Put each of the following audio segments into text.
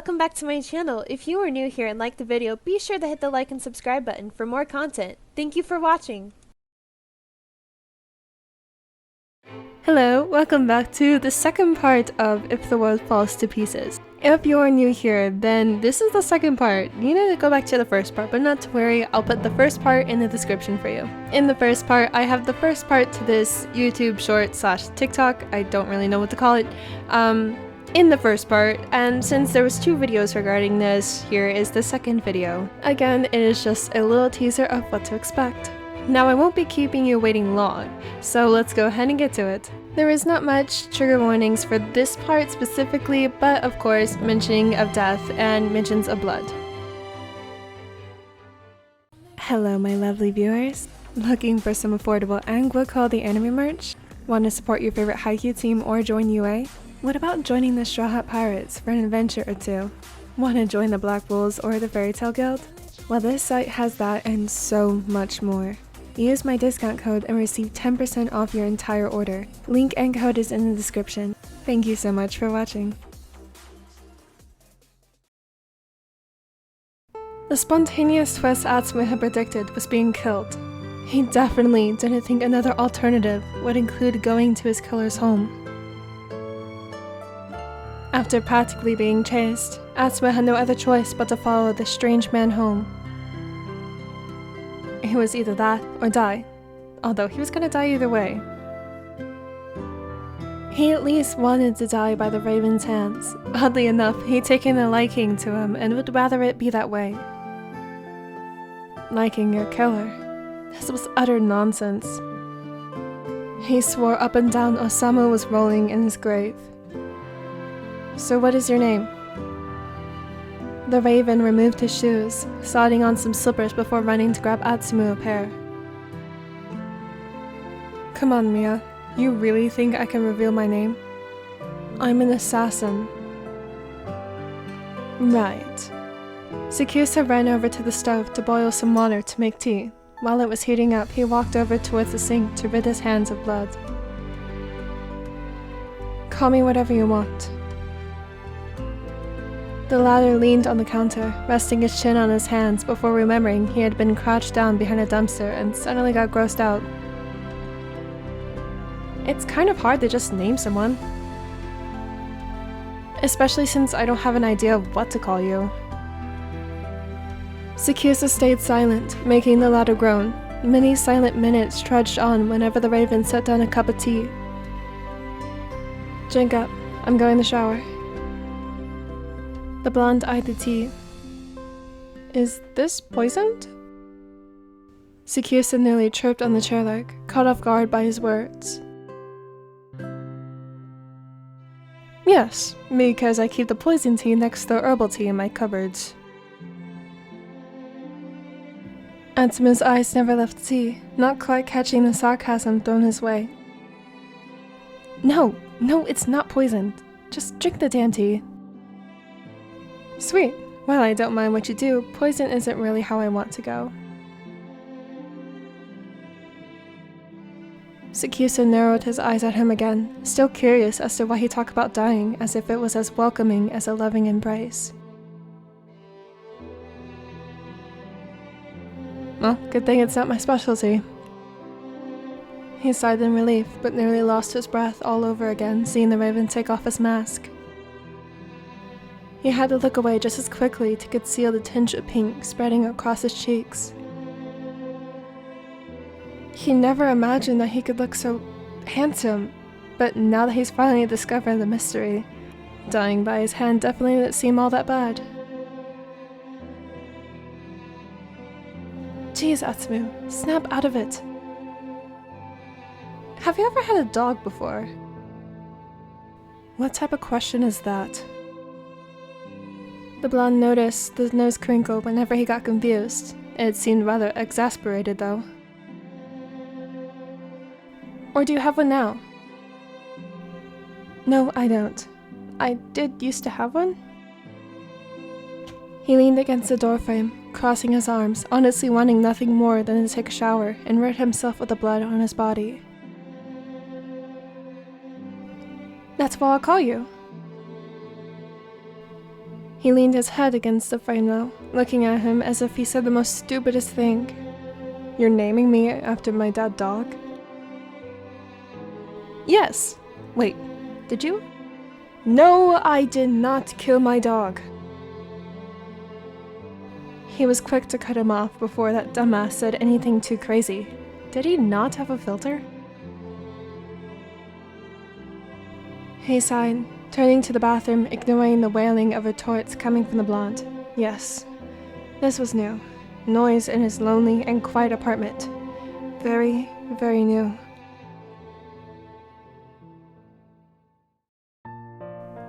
welcome back to my channel. If you are new here and like the video, be sure to hit the like and subscribe button for more content. Thank you for watching. Hello, welcome back to the second part of If the World Falls to Pieces. If you're new here, then this is the second part. You need to go back to the first part, but not to worry, I'll put the first part in the description for you. In the first part, I have the first part to this YouTube short slash TikTok, I don't really know what to call it, in the first part, and since there was 2 videos regarding this, here is the second video. Again, it is just a little teaser of what to expect. Now I won't be keeping you waiting long, so let's go ahead and get to it. There is not much trigger warnings for this part specifically, but of course mentioning of death and mentions of blood. Hello my lovely viewers. Looking for some affordable and good quality anime merch? Want to support your favorite Haikyuu team or join UA? What about joining the Straw Hat Pirates for an adventure or 2? Want to join the Black Wolves or the Fairy Tail Guild? Well, this site has that and so much more. Use my discount code and receive 10% off your entire order. Link and code is in the description. Thank you so much for watching. The spontaneous twist Atsumu had predicted was being killed. He definitely didn't think another alternative would include going to his killer's home. After practically being chased, Atsumu had no other choice but to follow the strange man home. He was either that or die, although he was gonna die either way. He at least wanted to die by the Raven's hands. Oddly enough, he'd taken a liking to him and would rather it be that way. Liking your killer. This was utter nonsense. He swore up and down Osamu was rolling in his grave. So what is your name? The Raven removed his shoes, sliding on some slippers before running to grab Atsumu a pair. Come on, Miya. You really think I can reveal my name? I'm an assassin. Right. SakuAtsu ran over to the stove to boil some water to make tea. While it was heating up, he walked over towards the sink to rid his hands of blood. Call me whatever you want. The latter leaned on the counter, resting his chin on his hands before remembering he had been crouched down behind a dumpster and suddenly got grossed out. It's kind of hard to just name someone. Especially since I don't have an idea of what to call you. SakuAtsu stayed silent, making the latter groan. Many silent minutes trudged on whenever the Raven set down a cup of tea. Drink up. I'm going to shower. The blonde eyed the tea. Is this poisoned? SakuAtsu nearly chirped on the chair leg, caught off guard by his words. Yes, because I keep the poison tea next to the herbal tea in my cupboards. Atsumu's eyes never left the tea, not quite catching the sarcasm thrown his way. No, it's not poisoned. Just drink the damn tea. Sweet. While I don't mind what you do, poison isn't really how I want to go. SakuAtsu narrowed his eyes at him again, still curious as to why he talked about dying as if it was as welcoming as a loving embrace. Well, good thing it's not my specialty. He sighed in relief, but nearly lost his breath all over again, seeing the Raven take off his mask. He had to look away just as quickly to conceal the tinge of pink spreading across his cheeks. He never imagined that he could look so handsome, but now that he's finally discovered the mystery, dying by his hand definitely didn't seem all that bad. Jeez, Atsumu, snap out of it. Have you ever had a dog before? What type of question is that? The blonde noticed the nose crinkle whenever he got confused. It seemed rather exasperated, though. Or do you have one now? No, I don't. I did used to have one? He leaned against the doorframe, crossing his arms, honestly wanting nothing more than to take a shower and rid himself of the blood on his body. That's what I'll call you. He leaned his head against the frame though, looking at him as if he said the most stupidest thing. "You're naming me after my dead dog?" "Yes. Wait, did you?" "No, I did not kill my dog." He was quick to cut him off before that dumbass said anything too crazy. Did he not have a filter? He sighed, turning to the bathroom, ignoring the wailing of retorts coming from the blonde. Yes, this was new. Noise in his lonely and quiet apartment. Very, very new.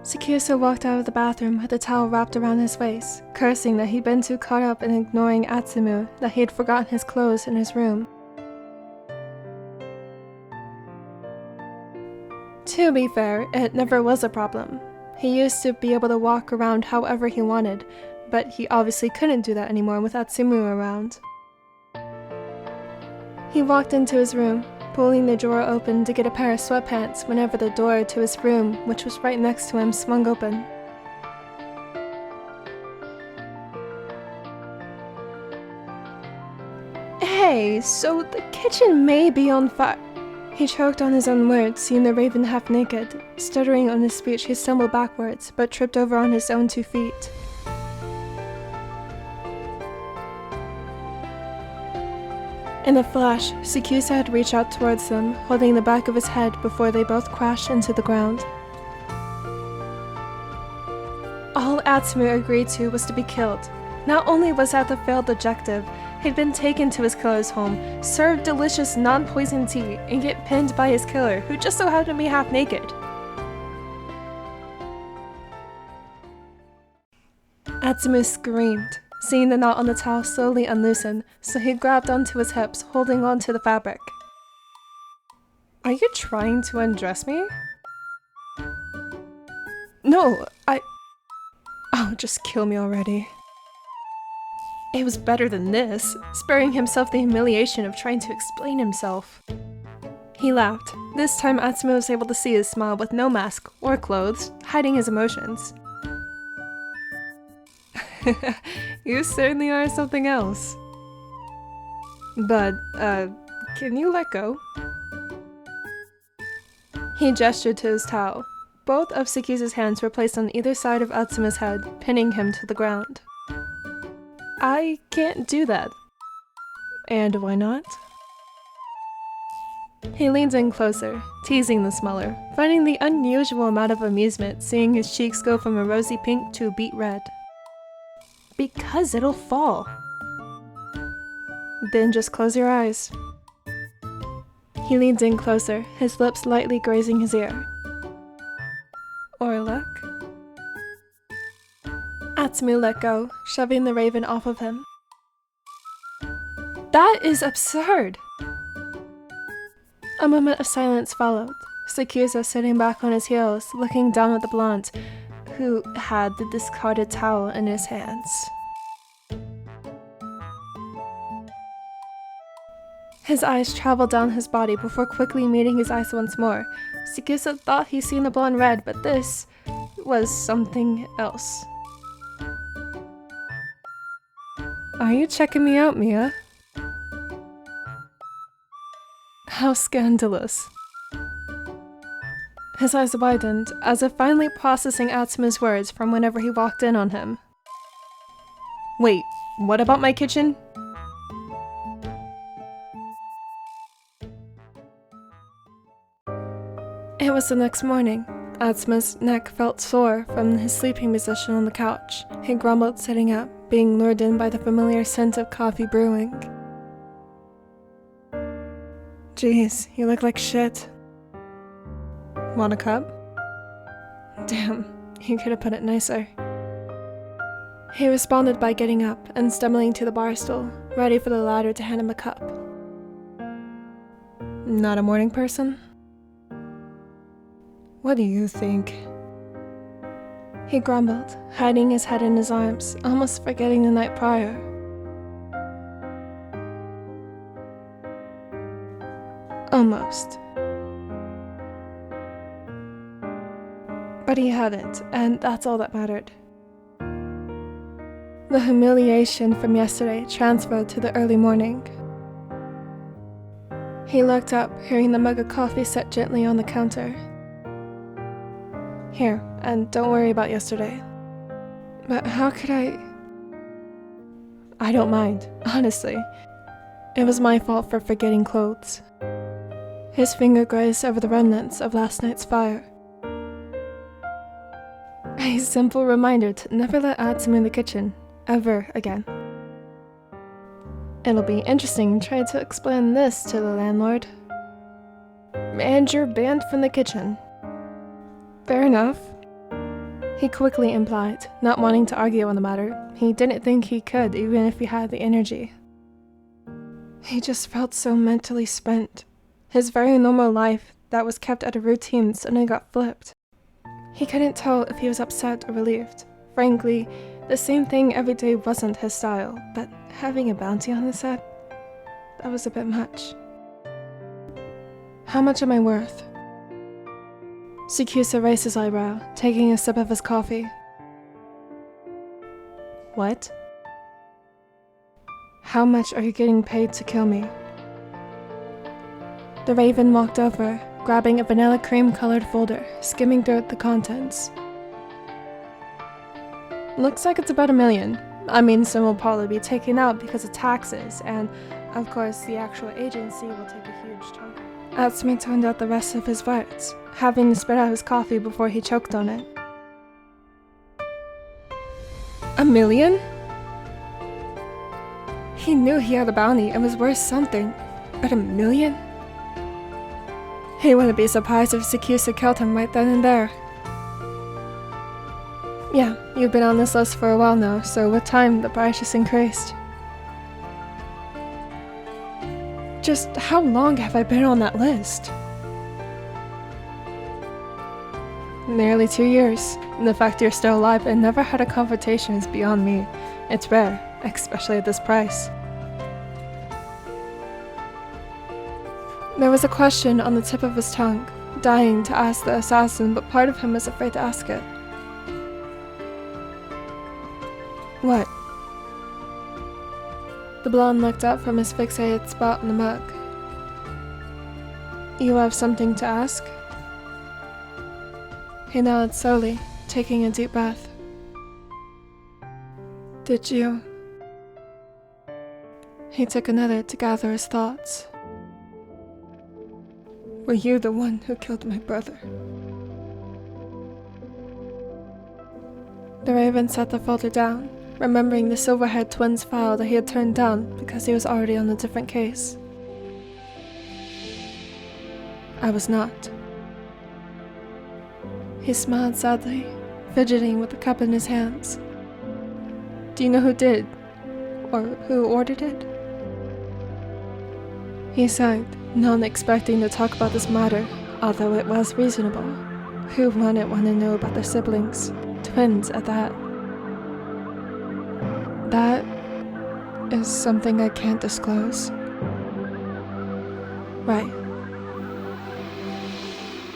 SakuAtsu walked out of the bathroom with a towel wrapped around his waist, cursing that he'd been too caught up in ignoring Atsumu that he had forgotten his clothes in his room. To be fair, it never was a problem. He used to be able to walk around however he wanted, but he obviously couldn't do that anymore with Atsumu around. He walked into his room, pulling the drawer open to get a pair of sweatpants whenever the door to his room, which was right next to him, swung open. Hey, so the kitchen may be on fire. He choked on his own words, seeing the raven half naked. Stuttering on his speech, he stumbled backwards, but tripped over on his own 2 feet. In a flash, SakuAtsu had reached out towards them, holding the back of his head before they both crashed into the ground. All Atsumu agreed to was to be killed. Not only was that the failed objective, he'd been taken to his killer's home, served delicious non-poison tea, and get pinned by his killer, who just so happened to be half naked. Atsumu screamed, seeing the knot on the towel slowly unloosen, so he grabbed onto his hips, holding on to the fabric. "Are you trying to undress me?" "No, Oh, just kill me already." It was better than this, sparing himself the humiliation of trying to explain himself. He laughed. This time Atsumu was able to see his smile with no mask or clothes, hiding his emotions. "You certainly are something else. But, can you let go?" He gestured to his towel. Both of SakuAtsu's hands were placed on either side of Atsumu's head, pinning him to the ground. "I can't do that." "And why not?" He leaned in closer, teasing the smeller, finding the unusual amount of amusement seeing his cheeks go from a rosy pink to a beet red. "Because it'll fall." "Then just close your eyes." He leaned in closer, his lips lightly grazing his ear. "Or look." Atsumu let go, shoving the raven off of him. "That is absurd!" A moment of silence followed, SakuAtsu sitting back on his heels, looking down at the blonde, who had the discarded towel in his hands. His eyes traveled down his body before quickly meeting his eyes once more. SakuAtsu thought he'd seen the blonde red, but this was something else. "Are you checking me out, Miya?" How scandalous. His eyes widened, as if finally processing Atsumu's words from whenever he walked in on him. "Wait, what about my kitchen?" It was the next morning. Atsumu's neck felt sore from his sleeping position on the couch. He grumbled sitting up, being lured in by the familiar scent of coffee brewing. "Jeez, you look like shit. Want a cup?" Damn, he could have put it nicer. He responded by getting up and stumbling to the bar stool, ready for the latter to hand him a cup. "Not a morning person?" "What do you think?" He grumbled, hiding his head in his arms, almost forgetting the night prior. Almost. But he hadn't, and that's all that mattered. The humiliation from yesterday transferred to the early morning. He looked up, hearing the mug of coffee set gently on the counter. Here, and don't worry about yesterday. But how could I don't mind, honestly. It was my fault for forgetting clothes. His finger grazed over the remnants of last night's fire. A simple reminder to never let Atsu in the kitchen, ever again. It'll be interesting trying to explain this to the landlord. And you're banned from the kitchen. Fair enough. He quickly implied, not wanting to argue on the matter. He didn't think he could, even if he had the energy. He just felt so mentally spent. His very normal life that was kept at a routine suddenly got flipped. He couldn't tell if he was upset or relieved. Frankly, the same thing every day wasn't his style, but having a bounty on his head, that was a bit much. How much am I worth? SakuAtsu raised his eyebrow, taking a sip of his coffee. What? How much are you getting paid to kill me? The raven walked over, grabbing a vanilla cream-colored folder, skimming through the contents. Looks like it's about $1 million. I mean, some will probably be taken out because of taxes, and of course the actual agency will take a huge chunk. Atsu toned out the rest of his words, having to spit out his coffee before he choked on it. $1 million? He knew he had a bounty and was worth something, but $1 million? He wouldn't be surprised if SakuAtsu killed him right then and there. Yeah, you've been on this list for a while now, so with time, the price just increased. Just how long have I been on that list? Nearly 2 years. The fact you're still alive and never had a confrontation is beyond me. It's rare, especially at this price. There was a question on the tip of his tongue, dying to ask the assassin, but part of him was afraid to ask it. What? The blonde looked up from his fixated spot in the mug. You have something to ask? He nodded slowly, taking a deep breath. Did you? He took another to gather his thoughts. Were you the one who killed my brother? The raven set the folder down, remembering the silver-haired twins' file that he had turned down because he was already on a different case. I was not. He smiled sadly, fidgeting with the cup in his hands. Do you know who did? Or who ordered it? He sighed, not expecting to talk about this matter, although it was reasonable. Who wouldn't want to know about their siblings? Twins at that. That is something I can't disclose. Right.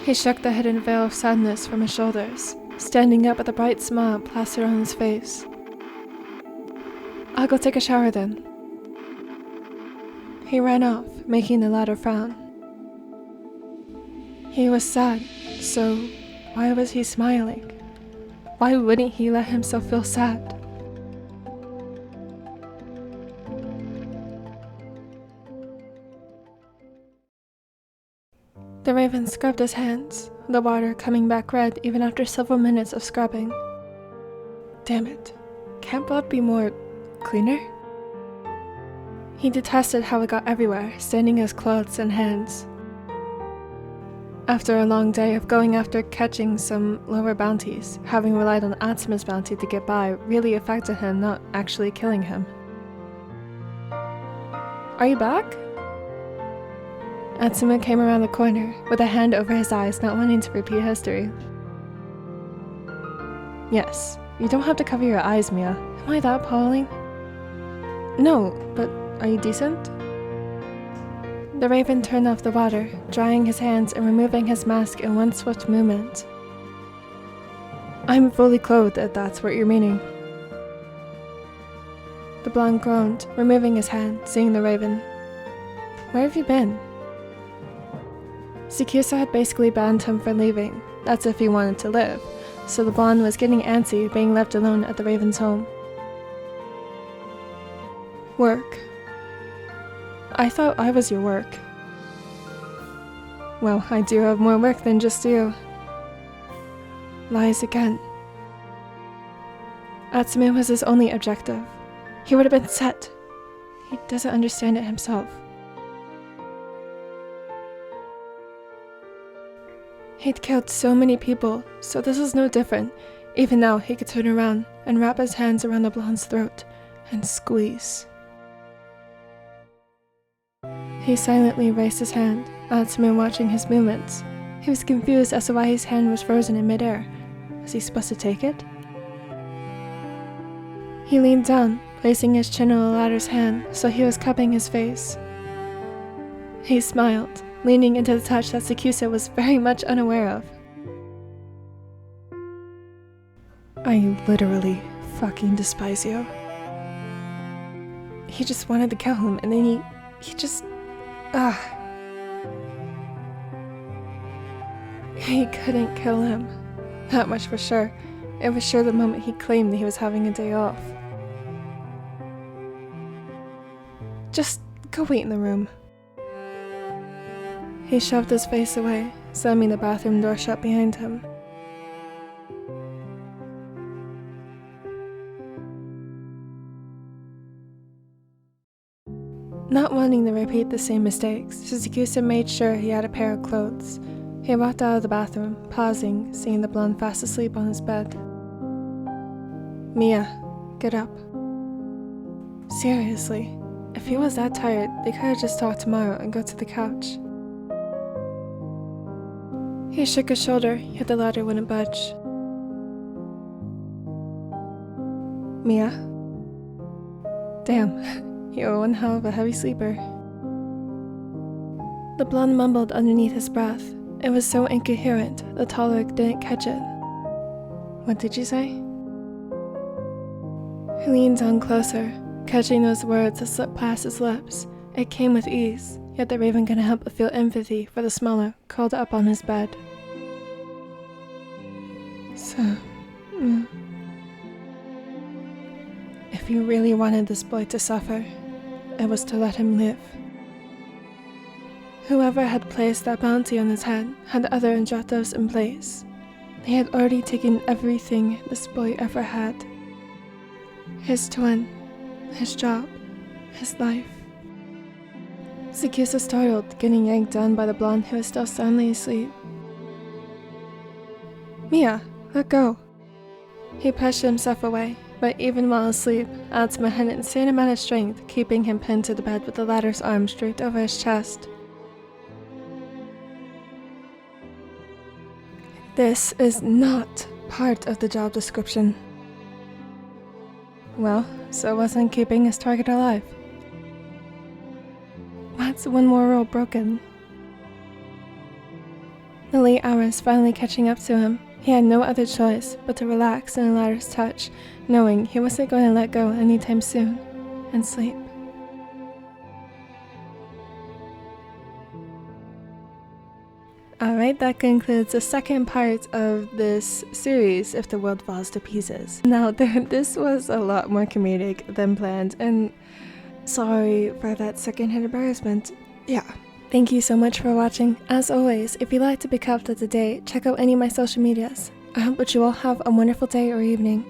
He shook the hidden veil of sadness from his shoulders, standing up with a bright smile plastered on his face. I'll go take a shower then. He ran off, making the latter frown. He was sad, so why was he smiling? Why wouldn't he let himself feel sad? The raven scrubbed his hands, the water coming back red even after several minutes of scrubbing. Damn it, can't blood be more cleaner? He detested how it got everywhere, staining his clothes and hands. After a long day of going after catching some lower bounties, having relied on Atsuma's bounty to get by really affected him not actually killing him. Are you back? Atsuma came around the corner, with a hand over his eyes, not wanting to repeat history. Yes, you don't have to cover your eyes, Miya. Am I that appalling? No, but are you decent? The raven turned off the water, drying his hands and removing his mask in one swift movement. I'm fully clothed, if that's what you're meaning. The blonde groaned, removing his hand, seeing the raven. Where have you been? SakuAtsu had basically banned him from leaving. That's if he wanted to live. So the blonde was getting antsy being left alone at the raven's home. Work. I thought I was your work. Well, I do have more work than just you. Lies again. Atsumu was his only objective. He would have been set. He doesn't understand it himself. He'd killed so many people, so this was no different. Even now, he could turn around and wrap his hands around the blonde's throat and squeeze. He silently raised his hand, Atsumu watching his movements. He was confused as to why his hand was frozen in midair. Was he supposed to take it? He leaned down, placing his chin on the latter's hand, so he was cupping his face. He smiled, leaning into the touch that SakuAtsu was very much unaware of. I literally fucking despise you. He just wanted to kill him, and then he just... He couldn't kill him. That much for sure. It was sure the moment he claimed that he was having a day off. Just go wait in the room. He shoved his face away, slamming the bathroom door shut behind him. Not wanting to repeat the same mistakes, SakuAtsu made sure he had a pair of clothes. He walked out of the bathroom, pausing, seeing the blonde fast asleep on his bed. Miya, get up. Seriously, if he was that tired, they could have just talked tomorrow and go to the couch. He shook his shoulder, yet the ladder wouldn't budge. Miya? Damn, you're one hell of a heavy sleeper. The blonde mumbled underneath his breath. It was so incoherent, the taller didn't catch it. What did you say? He leaned down closer, catching those words that slipped past his lips. It came with ease, yet the raven couldn't help but feel empathy for the smaller, curled up on his bed. So, if you really wanted this boy to suffer, it was to let him live. Whoever had placed that bounty on his head had other objectives in place. They had already taken everything this boy ever had. His twin, his job, his life. SakuAtsu startled, getting yanked down by the blonde who was still soundly asleep. Miya, let go. He pushed himself away, but even while asleep, Atsumu had an insane amount of strength, keeping him pinned to the bed with the ladder's arms draped over his chest. This is not part of the job description. Well, so wasn't keeping his target alive. What's one more rule broken? The late hours finally catching up to him, he had no other choice but to relax in the ladder's touch, knowing he wasn't going to let go anytime soon, and sleep. Alright, that concludes the second part of this series, If the World Falls to Pieces. Now, this was a lot more comedic than planned, and sorry for that second-hand embarrassment. Yeah. Thank you so much for watching. As always, if you'd like to be kept up to date, check out any of my social medias. I hope that you all have a wonderful day or evening.